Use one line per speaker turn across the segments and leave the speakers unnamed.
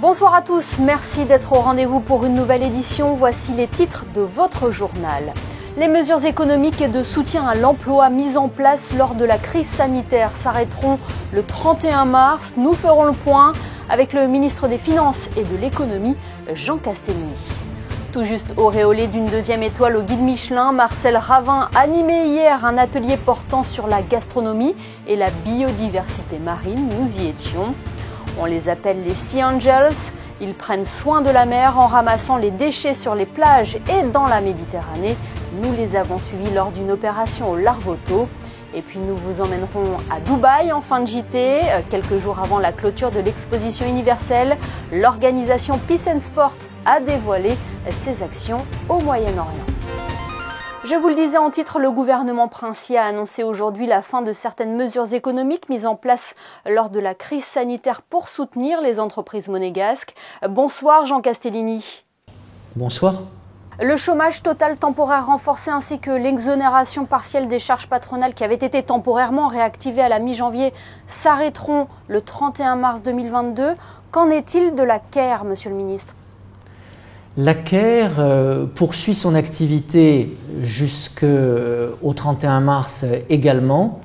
Bonsoir à tous, merci d'être au rendez-vous pour une nouvelle édition. Voici les titres de votre journal. Les mesures économiques et de soutien à l'emploi mises en place lors de la crise sanitaire s'arrêteront le 31 mars. Nous ferons le point avec le ministre des Finances et de l'Économie, Jean Castellini. Tout juste auréolé d'une deuxième étoile au guide Michelin, Marcel Ravin animait hier un atelier portant sur la gastronomie et la biodiversité marine. Nous y étions. On les appelle les Sea Angels. Ils prennent soin de la mer en ramassant les déchets sur les plages et dans la Méditerranée. Nous les avons suivis lors d'une opération au Larvoto. Et puis nous vous emmènerons à Dubaï en fin de JT. Quelques jours avant la clôture de l'exposition universelle, l'organisation Peace and Sport a dévoilé ses actions au Moyen-Orient. Je vous le disais en titre, le gouvernement princier a annoncé aujourd'hui la fin de certaines mesures économiques mises en place lors de la crise sanitaire pour soutenir les entreprises monégasques. Bonsoir Jean Castellini.
Bonsoir.
Le chômage total temporaire renforcé ainsi que l'exonération partielle des charges patronales qui avaient été temporairement réactivées à la mi-janvier s'arrêteront le 31 mars 2022. Qu'en est-il de la CARE, monsieur le ministre ?
La CARE poursuit son activité jusqu'au 31 mars également.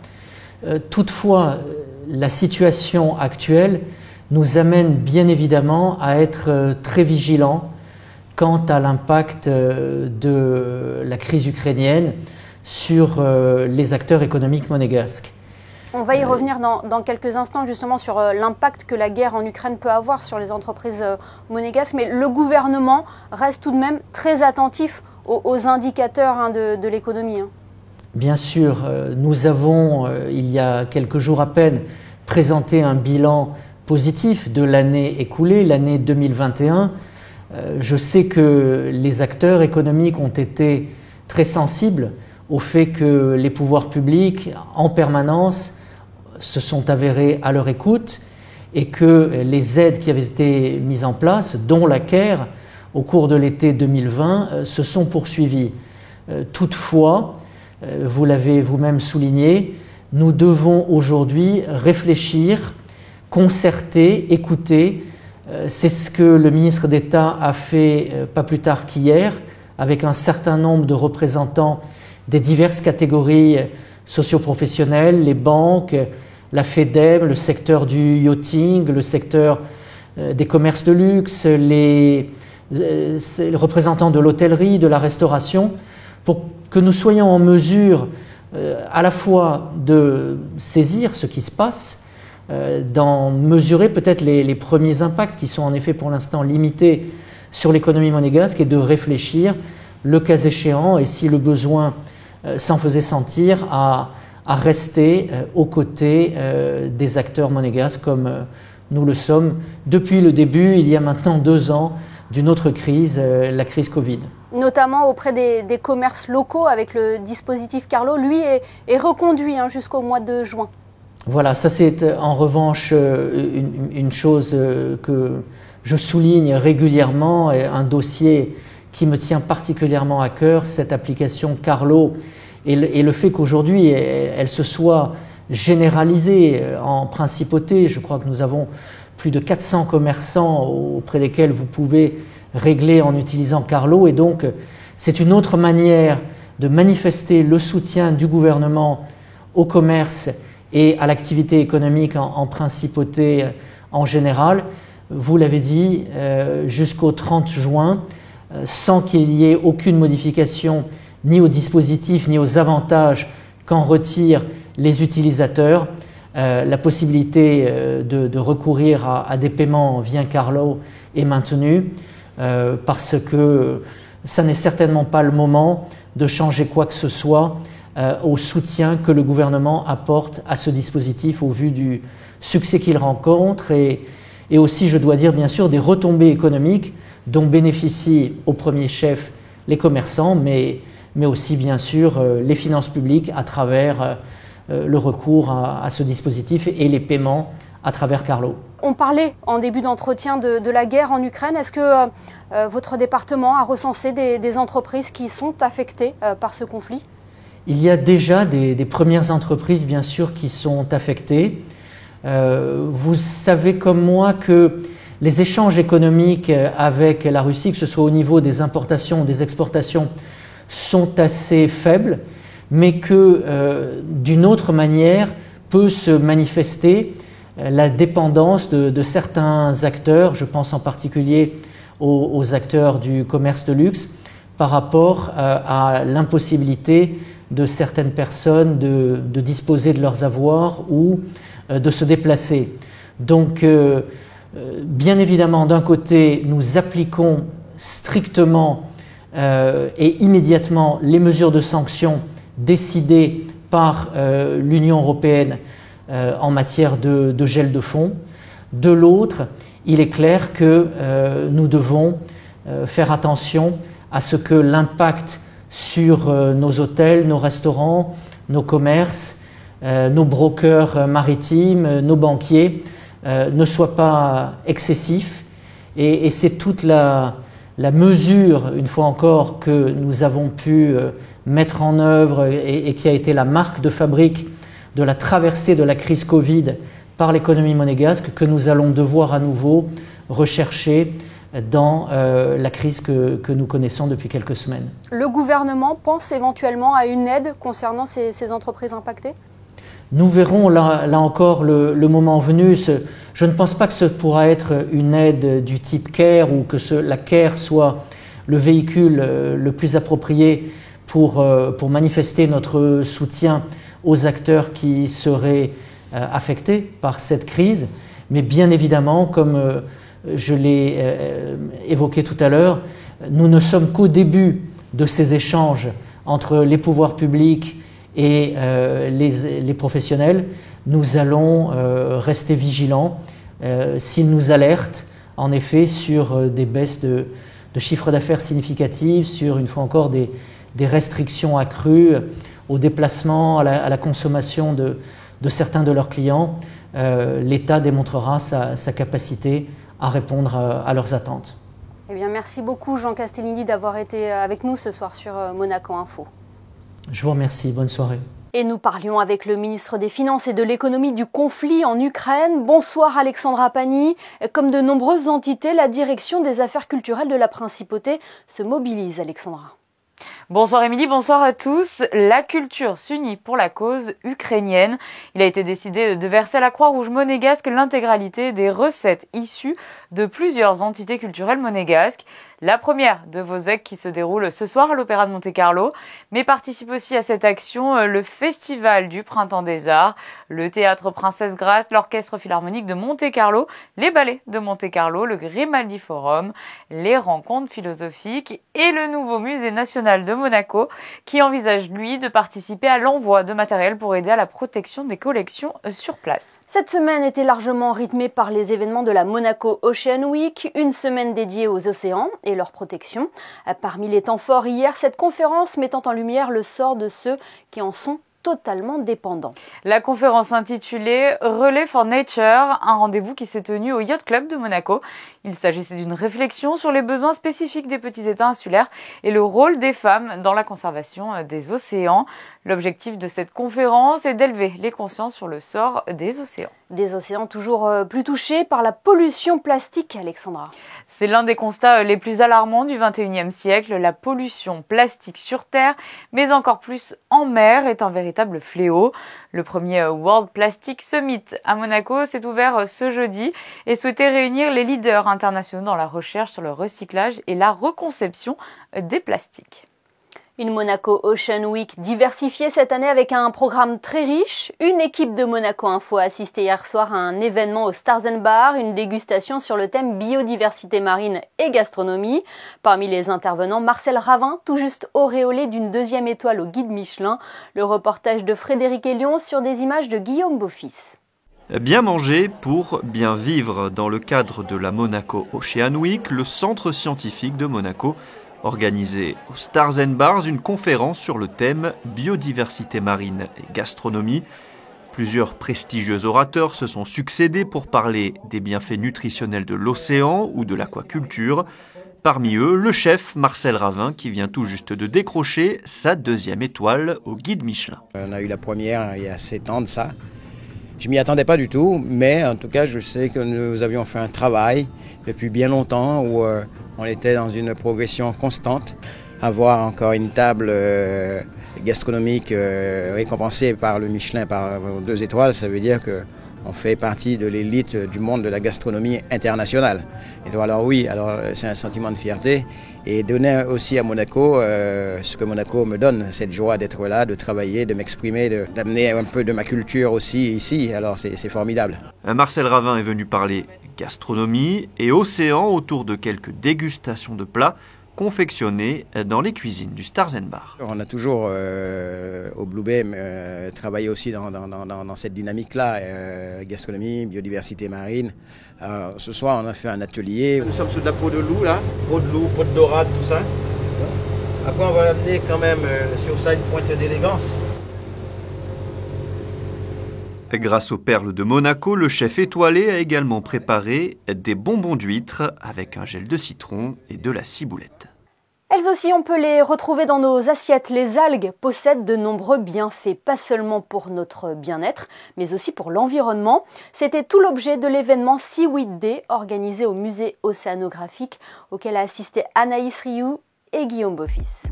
Toutefois, la situation actuelle nous amène bien évidemment à être très vigilants quant à l'impact de la crise ukrainienne sur les acteurs économiques monégasques.
On va y revenir dans quelques instants justement sur l'impact que la guerre en Ukraine peut avoir sur les entreprises monégasques, mais le gouvernement reste tout de même très attentif aux indicateurs de l'économie.
Bien sûr, nous avons, il y a quelques jours à peine, présenté un bilan positif de l'année écoulée, l'année 2021. Je sais que les acteurs économiques ont été très sensibles au fait que les pouvoirs publics, en permanence, se sont avérés à leur écoute et que les aides qui avaient été mises en place, dont la CARE, au cours de l'été 2020, se sont poursuivies. Toutefois, vous l'avez vous-même souligné, nous devons aujourd'hui réfléchir, concerter, écouter. C'est ce que le ministre d'État a fait pas plus tard qu'hier, avec un certain nombre de représentants des diverses catégories socio-professionnelles, les banques, la FEDEM, le secteur du yachting, le secteur des commerces de luxe, les représentants de l'hôtellerie, de la restauration, pour que nous soyons en mesure à la fois de saisir ce qui se passe, d'en mesurer peut-être les premiers impacts qui sont en effet pour l'instant limités sur l'économie monégasque et de réfléchir, le cas échéant, et si le besoin s'en faisait sentir, à rester aux côtés des acteurs monégasques comme nous le sommes depuis le début, il y a maintenant 2 ans, d'une autre crise, la crise Covid.
Notamment auprès des commerces locaux avec le dispositif Carlo, lui est reconduit jusqu'au mois de juin.
Voilà, ça c'est en revanche une chose que je souligne régulièrement, un dossier qui me tient particulièrement à cœur, cette application Carlo, et le fait qu'aujourd'hui elle se soit généralisée en principauté. Je crois que nous avons plus de 400 commerçants auprès desquels vous pouvez régler en utilisant Carlo, et donc c'est une autre manière de manifester le soutien du gouvernement au commerce et à l'activité économique en principauté en général. Vous l'avez dit, jusqu'au 30 juin, sans qu'il y ait aucune modification ni au dispositif ni aux avantages qu'en retirent les utilisateurs, la possibilité de recourir à des paiements via Carlo est maintenue, parce que ça n'est certainement pas le moment de changer quoi que ce soit au soutien que le gouvernement apporte à ce dispositif au vu du succès qu'il rencontre et aussi, je dois dire, bien sûr, des retombées économiques dont bénéficient au premier chef les commerçants, mais aussi, bien sûr, les finances publiques à travers le recours à ce dispositif et les paiements à travers Carlo.
On parlait en début d'entretien de la guerre en Ukraine. Est-ce que votre département a recensé des entreprises qui sont affectées par ce conflit ?
Il y a déjà des premières entreprises, bien sûr, qui sont affectées. Vous savez comme moi que Les échanges économiques avec la Russie, que ce soit au niveau des importations ou des exportations, sont assez faibles, mais que d'une autre manière peut se manifester la dépendance de certains acteurs, je pense en particulier aux acteurs du commerce de luxe, par rapport à l'impossibilité de certaines personnes de disposer de leurs avoirs ou de se déplacer. Donc, bien évidemment, d'un côté, nous appliquons strictement et immédiatement les mesures de sanctions décidées par l'Union européenne en matière de gel de fonds. De l'autre, il est clair que nous devons faire attention à ce que l'impact sur nos hôtels, nos restaurants, nos commerces, nos brokers maritimes, nos banquiers ne soit pas excessif. Et c'est toute la mesure, une fois encore, que nous avons pu mettre en œuvre et qui a été la marque de fabrique de la traversée de la crise Covid par l'économie monégasque, que nous allons devoir à nouveau rechercher dans la crise que nous connaissons depuis quelques semaines.
Le gouvernement pense éventuellement à une aide concernant ces entreprises impactées ?
Nous verrons là encore le moment venu. Je ne pense pas que ce pourra être une aide du type CARE ou que la CARE soit le véhicule le plus approprié pour manifester notre soutien aux acteurs qui seraient affectés par cette crise. Mais bien évidemment, comme je l'ai évoqué tout à l'heure, nous ne sommes qu'au début de ces échanges entre les pouvoirs publics et les professionnels. Nous allons rester vigilants s'ils nous alertent en effet sur des baisses de chiffre d'affaires significatives, sur une fois encore des restrictions accrues au déplacement, à la consommation de certains de leurs clients. L'État démontrera sa capacité à répondre à leurs attentes.
Eh bien, merci beaucoup Jean Castellini d'avoir été avec nous ce soir sur Monaco Info.
Je vous remercie, bonne soirée.
Et nous parlions avec le ministre des Finances et de l'économie du conflit en Ukraine. Bonsoir Alexandra Pani. Comme de nombreuses entités, la direction des affaires culturelles de la Principauté se mobilise, Alexandra.
Bonsoir Émilie, bonsoir à tous. La culture s'unit pour la cause ukrainienne. Il a été décidé de verser à la Croix-Rouge monégasque l'intégralité des recettes issues de plusieurs entités culturelles monégasques. La première de vos actes qui se déroule ce soir à l'Opéra de Monte-Carlo, mais participe aussi à cette action le Festival du Printemps des Arts, le Théâtre Princesse Grace, l'Orchestre Philharmonique de Monte-Carlo, les Ballets de Monte-Carlo, le Grimaldi Forum, les Rencontres philosophiques et le nouveau Musée national de Monaco qui envisage, lui, de participer à l'envoi de matériel pour aider à la protection des collections sur place.
Cette semaine était largement rythmée par les événements de la Monaco Ocean Week, une semaine dédiée aux océans et leur protection. Parmi les temps forts hier, cette conférence mettant en lumière le sort de ceux qui en sont totalement dépendants.
La conférence intitulée Relais for Nature, un rendez-vous qui s'est tenu au Yacht Club de Monaco. Il s'agissait d'une réflexion sur les besoins spécifiques des petits États insulaires et le rôle des femmes dans la conservation des océans. L'objectif de cette conférence est d'élever les consciences sur le sort des océans.
Des océans toujours plus touchés par la pollution plastique, Alexandra.
C'est l'un des constats les plus alarmants du XXIe siècle. La pollution plastique sur Terre, mais encore plus en mer, est un véritable fléau. Le premier World Plastic Summit à Monaco s'est ouvert ce jeudi et souhaitait réunir les leaders internationaux dans la recherche sur le recyclage et la reconception des plastiques.
Une Monaco Ocean Week diversifiée cette année avec un programme très riche. Une équipe de Monaco Info a assisté hier soir à un événement au Stars & Bar, une dégustation sur le thème biodiversité marine et gastronomie. Parmi les intervenants, Marcel Ravin, tout juste auréolé d'une 2e étoile au guide Michelin. Le reportage de Frédéric Elion sur des images de Guillaume Beaufils.
Bien manger pour bien vivre. Dans le cadre de la Monaco Ocean Week, le centre scientifique de Monaco organisé au Stars & Bars une conférence sur le thème biodiversité marine et gastronomie. Plusieurs prestigieux orateurs se sont succédés pour parler des bienfaits nutritionnels de l'océan ou de l'aquaculture. Parmi eux, le chef Marcel Ravin qui vient tout juste de décrocher sa 2e étoile au guide Michelin.
On a eu la première il y a 7 ans de ça. Je ne m'y attendais pas du tout, mais en tout cas, je sais que nous avions fait un travail depuis bien longtemps où on était dans une progression constante. Avoir encore une table gastronomique récompensée par le Michelin par 2 étoiles, ça veut dire qu'on fait partie de l'élite du monde de la gastronomie internationale. Et donc, alors oui, c'est un sentiment de fierté et donner aussi à Monaco ce que Monaco me donne, cette joie d'être là, de travailler, de m'exprimer, d'amener un peu de ma culture aussi ici. Alors c'est formidable.
Marcel Ravin est venu parler gastronomie et océan autour de quelques dégustations de plats confectionnés dans les cuisines du Stars & Bars.
On a toujours au Blue Bay travaillé aussi dans cette dynamique-là, gastronomie, biodiversité marine. Alors, ce soir, on a fait un atelier. Nous sommes sur de la peau de loup, là, peau de loup, peau de dorade, tout ça. Après, on va amener quand même sur ça une pointe d'élégance.
Grâce aux perles de Monaco, le chef étoilé a également préparé des bonbons d'huîtres avec un gel de citron et de la ciboulette.
Elles aussi, on peut les retrouver dans nos assiettes. Les algues possèdent de nombreux bienfaits, pas seulement pour notre bien-être, mais aussi pour l'environnement. C'était tout l'objet de l'événement Seaweed Day, organisé au musée océanographique, auquel a assisté Anaïs Rioux et Guillaume Beaufils.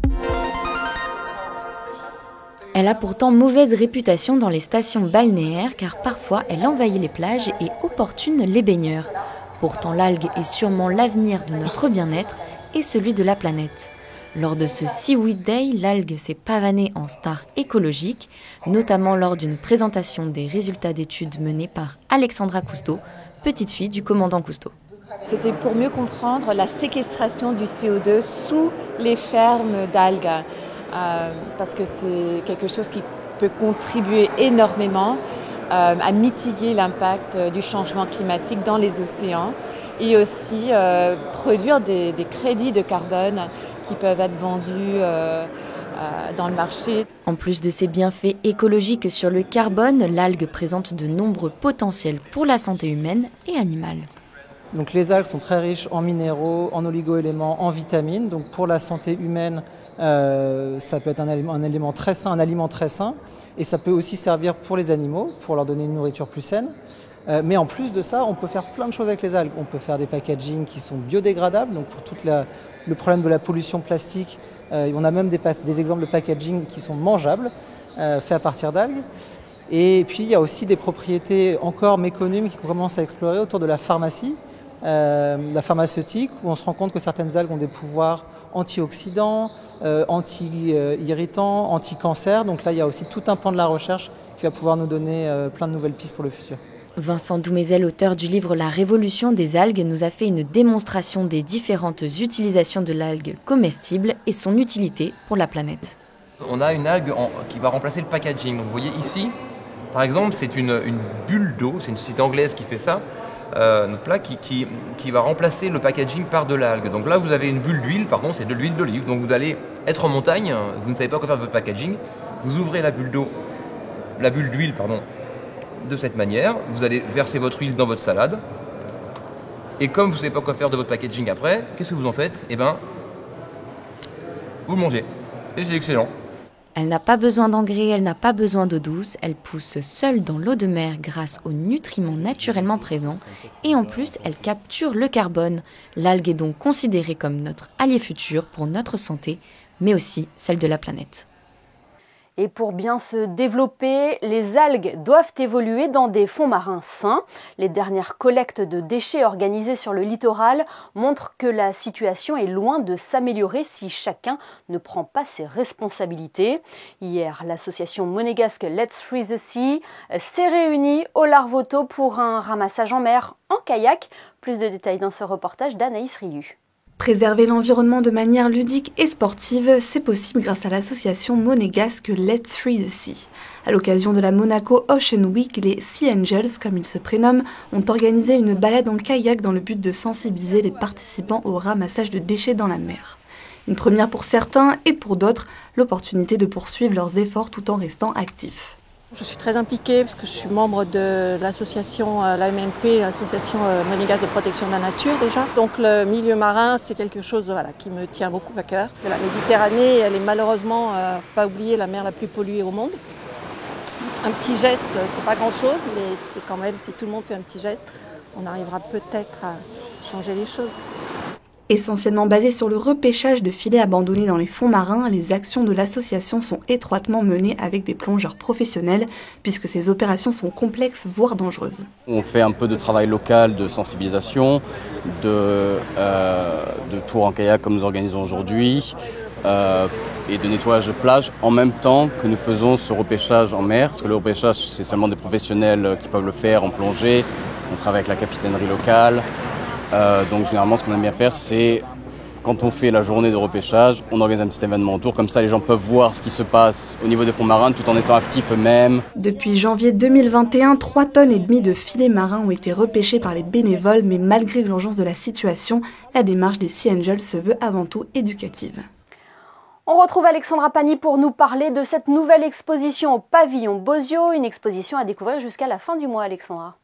Elle a pourtant mauvaise réputation dans les stations balnéaires car parfois elle envahit les plages et importune les baigneurs. Pourtant l'algue est sûrement l'avenir de notre bien-être et celui de la planète. Lors de ce Seaweed Day, l'algue s'est pavanée en star écologique, notamment lors d'une présentation des résultats d'études menées par Alexandra Cousteau, petite fille du commandant Cousteau.
C'était pour mieux comprendre la séquestration du CO2 sous les fermes d'algues. Parce que c'est quelque chose qui peut contribuer énormément à mitiguer l'impact du changement climatique dans les océans et aussi produire des crédits de carbone qui peuvent être vendus dans le marché.
En plus de ses bienfaits écologiques sur le carbone, l'algue présente de nombreux potentiels pour la santé humaine et animale.
Donc les algues sont très riches en minéraux, en oligo-éléments, en vitamines. Donc pour la santé humaine, ça peut être un aliment très sain, et ça peut aussi servir pour les animaux, pour leur donner une nourriture plus saine. Mais en plus de ça, on peut faire plein de choses avec les algues. On peut faire des packaging qui sont biodégradables, donc pour tout le problème de la pollution plastique, on a même des exemples de packaging qui sont mangeables, faits à partir d'algues. Et puis il y a aussi des propriétés encore méconnues mais qui commencent à explorer autour de la pharmacie. La pharmaceutique, où on se rend compte que certaines algues ont des pouvoirs antioxydants, anti-irritants, anti-cancer. Donc là, il y a aussi tout un pan de la recherche qui va pouvoir nous donner plein de nouvelles pistes pour le futur.
Vincent Doumézel, auteur du livre La Révolution des algues, nous a fait une démonstration des différentes utilisations de l'algue comestible et son utilité pour la planète.
On a une algue qui va remplacer le packaging. Donc vous voyez ici, par exemple, c'est une bulle d'eau, c'est une société anglaise qui fait ça. Notre plat qui va remplacer le packaging par de l'algue. Donc là, vous avez une bulle d'huile, par contre, c'est de l'huile d'olive. Donc vous allez être en montagne, vous ne savez pas quoi faire de votre packaging, vous ouvrez la bulle d'huile, de cette manière, vous allez verser votre huile dans votre salade, et comme vous ne savez pas quoi faire de votre packaging après, qu'est-ce que vous en faites ? Eh bien, vous le mangez. Et c'est excellent.
Elle n'a pas besoin d'engrais, elle n'a pas besoin d'eau douce, elle pousse seule dans l'eau de mer grâce aux nutriments naturellement présents et en plus elle capture le carbone. L'algue est donc considérée comme notre allié futur pour notre santé, mais aussi celle de la planète.
Et pour bien se développer, les algues doivent évoluer dans des fonds marins sains. Les dernières collectes de déchets organisées sur le littoral montrent que la situation est loin de s'améliorer si chacun ne prend pas ses responsabilités. Hier, l'association monégasque Let's Free the Sea s'est réunie au Larvoto pour un ramassage en mer en kayak. Plus de détails dans ce reportage d'Anaïs Rioux.
Préserver l'environnement de manière ludique et sportive, c'est possible grâce à l'association monégasque Let's Free the Sea. À l'occasion de la Monaco Ocean Week, les Sea Angels, comme ils se prénomment, ont organisé une balade en kayak dans le but de sensibiliser les participants au ramassage de déchets dans la mer. Une première pour certains et pour d'autres, l'opportunité de poursuivre leurs efforts tout en restant actifs.
Je suis très impliquée parce que je suis membre de l'association, l'AMNP, l'association monégasque de protection de la nature déjà. Donc le milieu marin, c'est quelque chose qui me tient beaucoup à cœur. La Méditerranée, elle est malheureusement, pas oubliée, la mer la plus polluée au monde. Un petit geste, c'est pas grand-chose, mais c'est quand même, si tout le monde fait un petit geste, on arrivera peut-être à changer les choses.
Essentiellement basées sur le repêchage de filets abandonnés dans les fonds marins, les actions de l'association sont étroitement menées avec des plongeurs professionnels, puisque ces opérations sont complexes, voire dangereuses.
On fait un peu de travail local, de sensibilisation, de tours en kayak comme nous organisons aujourd'hui, et de nettoyage de plage, en même temps que nous faisons ce repêchage en mer, parce que le repêchage, c'est seulement des professionnels qui peuvent le faire en plongée. On travaille avec la capitainerie locale. Donc généralement ce qu'on aime bien faire, c'est quand on fait la journée de repêchage, on organise un petit événement autour, comme ça les gens peuvent voir ce qui se passe au niveau des fonds marins tout en étant actifs eux-mêmes.
Depuis janvier 2021, 3,5 tonnes de filets marins ont été repêchés par les bénévoles, mais malgré l'urgence de la situation, la démarche des Sea Angels se veut avant tout éducative.
On retrouve Alexandra Pani pour nous parler de cette nouvelle exposition au pavillon Bozio, une exposition à découvrir jusqu'à la fin du mois, Alexandra.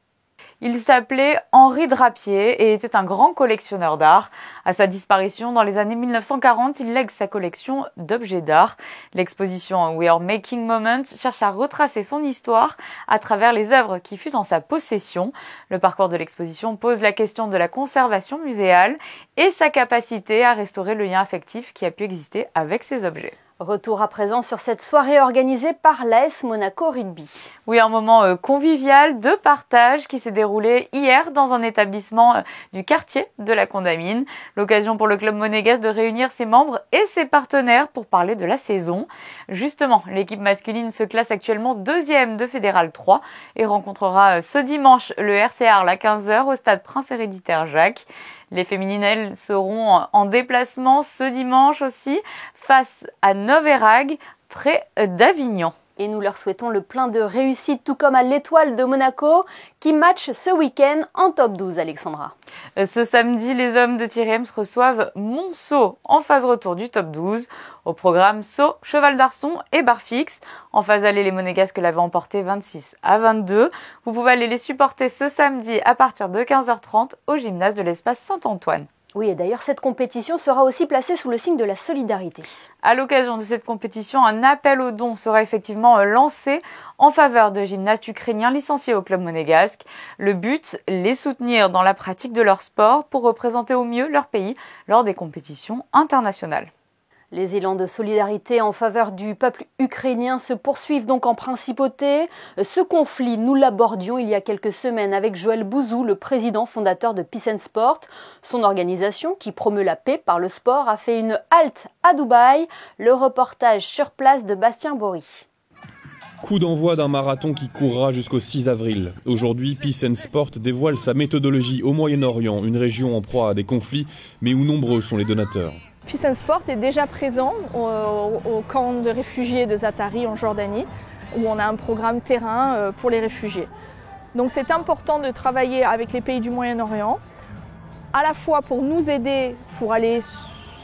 Il s'appelait Henri Drapier et était un grand collectionneur d'art. À sa disparition dans les années 1940, il lègue sa collection d'objets d'art. L'exposition We Are Making Moments cherche à retracer son histoire à travers les œuvres qui furent en sa possession. Le parcours de l'exposition pose la question de la conservation muséale et sa capacité à restaurer le lien affectif qui a pu exister avec ces objets.
Retour à présent sur cette soirée organisée par l'AS Monaco Rugby.
Oui, un moment convivial de partage qui s'est déroulé hier dans un établissement du quartier de la Condamine. L'occasion pour le club monégasque de réunir ses membres et ses partenaires pour parler de la saison. Justement, l'équipe masculine se classe actuellement 2e de Fédéral 3 et rencontrera ce dimanche le RC Arles à 15h au stade Prince Héréditaire Jacques. Les féminines, elles, seront en déplacement ce dimanche aussi face à Noverag, près d'Avignon.
Et nous leur souhaitons le plein de réussite, tout comme à l'Étoile de Monaco, qui match ce week-end en top 12, Alexandra.
Ce samedi, les hommes de Thierry Hems reçoivent Monceau en phase retour du top 12. Au programme, Sceaux, Cheval d'Arçon et Barfix. En phase aller, les Monégasques l'avaient emporté 26-22. Vous pouvez aller les supporter ce samedi à partir de 15h30 au gymnase de l'espace Saint-Antoine.
Oui, et d'ailleurs, cette compétition sera aussi placée sous le signe de la solidarité.
À l'occasion de cette compétition, un appel aux dons sera effectivement lancé en faveur de gymnastes ukrainiens licenciés au club monégasque. Le but, les soutenir dans la pratique de leur sport pour représenter au mieux leur pays lors des compétitions internationales.
Les élans de solidarité en faveur du peuple ukrainien se poursuivent donc en principauté. Ce conflit, nous l'abordions il y a quelques semaines avec Joël Bouzou, le président fondateur de Peace and Sport. Son organisation, qui promeut la paix par le sport, a fait une halte à Dubaï. Le reportage sur place de Bastien Bory.
Coup d'envoi d'un marathon qui courra jusqu'au 6 avril. Aujourd'hui, Peace and Sport dévoile sa méthodologie au Moyen-Orient, une région en proie à des conflits, mais où nombreux sont les donateurs.
Peace and Sport est déjà présent au camp de réfugiés de Zaatari en Jordanie, où on a un programme terrain pour les réfugiés. Donc c'est important de travailler avec les pays du Moyen-Orient, à la fois pour nous aider pour aller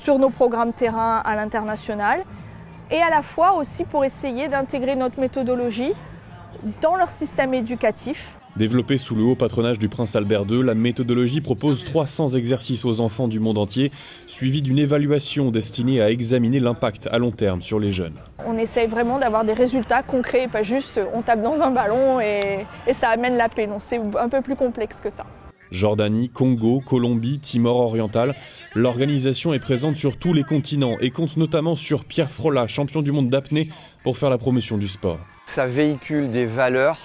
sur nos programmes terrain à l'international, et à la fois aussi pour essayer d'intégrer notre méthodologie dans leur système éducatif.
Développée sous le haut patronage du prince Albert II, la méthodologie propose 300 exercices aux enfants du monde entier, suivis d'une évaluation destinée à examiner l'impact à long terme sur les jeunes.
On essaye vraiment d'avoir des résultats concrets, pas juste on tape dans un ballon et ça amène la paix. Non, c'est un peu plus complexe que ça.
Jordanie, Congo, Colombie, Timor oriental, l'organisation est présente sur tous les continents et compte notamment sur Pierre Frolla, champion du monde d'apnée, pour faire la promotion du sport.
Ça véhicule des valeurs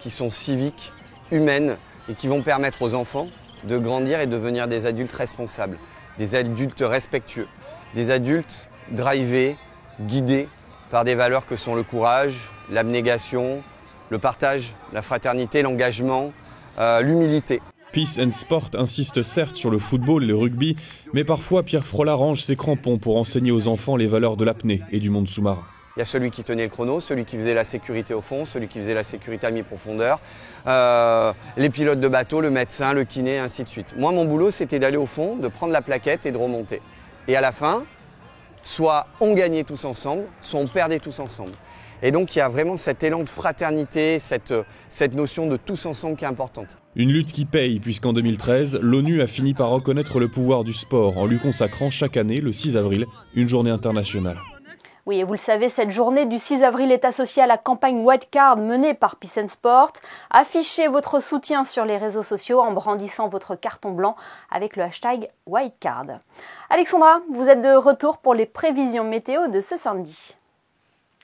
qui sont civiques, humaines et qui vont permettre aux enfants de grandir et de devenir des adultes responsables, des adultes respectueux, des adultes drivés, guidés par des valeurs que sont le courage, l'abnégation, le partage, la fraternité, l'engagement, l'humilité.
Peace and Sport insiste certes sur le football et le rugby, mais parfois Pierre Frolla range ses crampons pour enseigner aux enfants les valeurs de l'apnée et du monde sous-marin.
Il y a celui qui tenait le chrono, celui qui faisait la sécurité au fond, celui qui faisait la sécurité à mi-profondeur, les pilotes de bateau, le médecin, le kiné, ainsi de suite. Moi, mon boulot, c'était d'aller au fond, de prendre la plaquette et de remonter. Et à la fin, soit on gagnait tous ensemble, soit on perdait tous ensemble. Et donc, il y a vraiment cet élan de fraternité, cette notion de tous ensemble qui est importante.
Une lutte qui paye, puisqu'en 2013, l'ONU a fini par reconnaître le pouvoir du sport en lui consacrant chaque année, le 6 avril, une journée internationale.
Oui, et vous le savez, cette journée du 6 avril est associée à la campagne White Card menée par Peace and Sport. Affichez votre soutien sur les réseaux sociaux en brandissant votre carton blanc avec le hashtag White Card. Alexandra, vous êtes de retour pour les prévisions météo de ce samedi.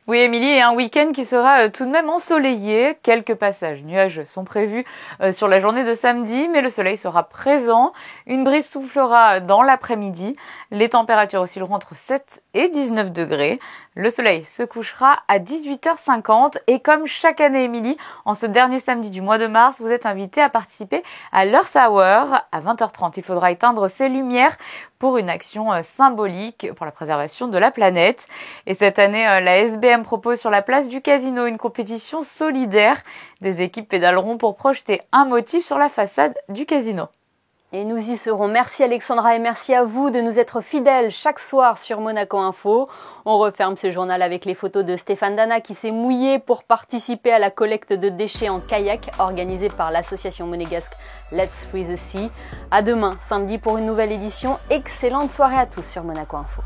Oui, Émilie, et un week-end qui sera tout de même ensoleillé. Quelques passages nuageux sont prévus sur la journée de samedi, mais le soleil sera présent. Une brise soufflera dans l'après-midi. Les températures oscilleront entre 7 et 19 degrés. Le soleil se couchera à 18h50 et comme chaque année, Émilie, en ce dernier samedi du mois de mars, vous êtes invité à participer à l'Earth Hour à 20h30. Il faudra éteindre ces lumières pour une action symbolique pour la préservation de la planète. Et cette année, la SBM propose sur la place du Casino une compétition solidaire. Des équipes pédaleront pour projeter un motif sur la façade du Casino.
Et nous y serons. Merci Alexandra et merci à vous de nous être fidèles chaque soir sur Monaco Info. On referme ce journal avec les photos de Stéphane Dana qui s'est mouillé pour participer à la collecte de déchets en kayak organisée par l'association monégasque Let's Free the Sea. À demain, samedi pour une nouvelle édition. Excellente soirée à tous sur Monaco Info.